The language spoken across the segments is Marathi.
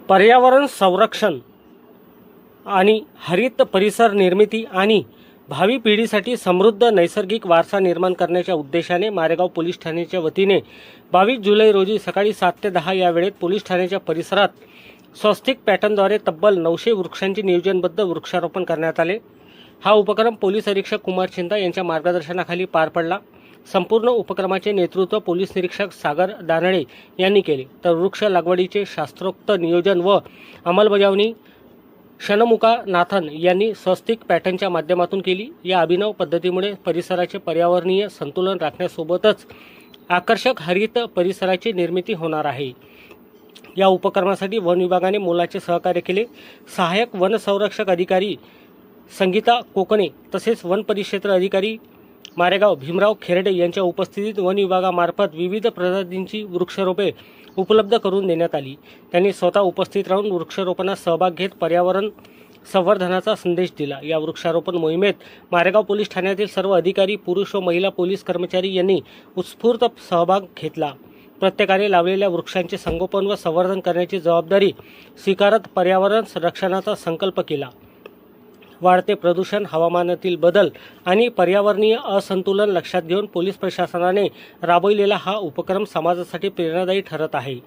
पर्यावरण संरक्षण आणि हरित परिसर निर्मिती आणि भावी पिढीसाठी समृद्ध नैसर्गिक वारसा निर्माण करण्याच्या उद्देशाने मारेगाव पोलीस ठाण्याच्या वतीने 22 जुलै रोजी सकाळी 7 ते 10 या वेळेत पोलीस ठाण्याच्या परिसरात स्वस्तिक पॅटर्नद्वारे तब्बल 900 वृक्षांचे नियोजनबद्ध वृक्षारोपण करण्यात आले। हा उपक्रम पोलीस अधीक्षक कुमार चिंता यांच्या मार्गदर्शनाखाली पार पडला। संपूर्ण उपक्रमाचे नेतृत्व पोलीस निरीक्षक सागर दानडे यांनी केले, तर वृक्ष लागवडीचे शास्त्रोक्त नियोजन व अंमलबजावणी षण्मुखा नाथन यांनी स्वस्तिक पॅटर्नच्या माध्यमातून केली। या अभिनव पद्धतीमुळे परिसराचे पर्यावरणीय संतुलन राखण्यासोबतच आकर्षक हरित परिसराची निर्मिती होणार आहे। या उपक्रमासाठी वन विभागाने मोलाचे सहकार्य केले। सहाय्यक वन संरक्षक अधिकारी संगीता कोकणे तसेच वन परिक्षेत्र अधिकारी मारेगाव भीमराव खेरडे यांच्या उपस्थितीत वन विभागामार्फत विविध प्रजातींची वृक्षरोपे उपलब्ध करून देण्यात आली। त्यांनी स्वतः उपस्थित राहून वृक्षारोपणात सहभाग घेत पर्यावरण संवर्धनाचा संदेश दिला। या वृक्षारोपण मोहिमेत मारेगाव पोलीस ठाण्यातील सर्व अधिकारी, पुरुष व महिला पोलीस कर्मचारी यांनी उत्स्फूर्त सहभाग घेतला। प्रत्येकाने लावलेल्या वृक्षांचे संगोपन व संवर्धन करण्याची जबाबदारी स्वीकारत पर्यावरण संरक्षणाचा संकल्प केला। वाढते प्रदूषण, हवामानातील बदल आणि पर्यावरणीय असंतुलन लक्षात घेऊन पोलीस प्रशासनाने राबविलेला हा उपक्रम समाजासाठी प्रेरणादायी ठरत आहे।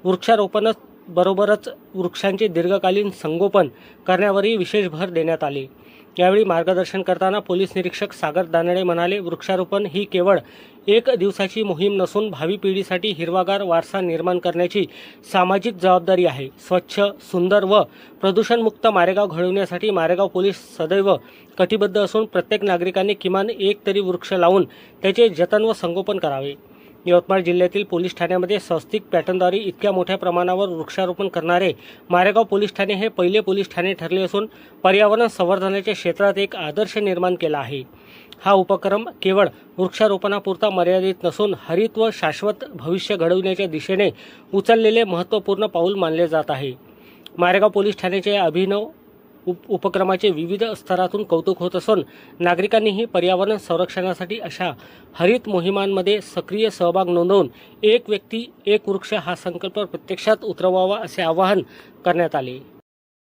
वृक्षारोपणाबरोबरच वृक्षांचे दीर्घकालीन संगोपन करण्यावरही विशेष भर देण्यात आले। यावेळी मार्गदर्शन करताना पोलीस निरीक्षक सागर दानडे म्हणाले, वृक्षारोपण ही केवळ एक दिवसाची मोहीम नसून भावी पिढीसाठी हिरवागार वारसा निर्माण करण्याची सामाजिक जबाबदारी आहे। स्वच्छ, सुंदर व प्रदूषणमुक्त मारेगाव घडवण्यासाठी मारेगाव पोलीस सदैव कटिबद्ध असून प्रत्येक नागरिकाने किमान एक तरी वृक्ष लावून त्याचे जतन व संगोपन करावे। यवतमाळ जिल्ह्यातील पोलीस ठाण्यामध्ये स्वस्तिक पॅटर्नद्वारे इतक्या मोठ्या प्रमाणावर वृक्षारोपण करणारे मारेगाव पोलीस ठाणे हे पहिले पोलीस ठाणे ठरले असून पर्यावरण संवर्धनाच्या क्षेत्रात एक आदर्श निर्माण केला आहे। हा उपक्रम केवळ वृक्षारोपणापुरता मर्यादित नसून हरित व शाश्वत भविष्य घडविण्याच्या दिशेने उचललेले महत्त्वपूर्ण पाऊल मानले जात आहे। मारेगाव पोलीस ठाण्याच्या अभिनव उपक्रमाचे विविध स्तरातून कौतुक होत असून नागरिकांनीही पर्यावरण संरक्षणासाठी अशा हरित मोहिमांमध्ये सक्रिय सहभाग नोंदवून एक व्यक्ती एक वृक्ष हा संकल्प प्रत्यक्षात उतरवावा असे आवाहन करण्यात आले।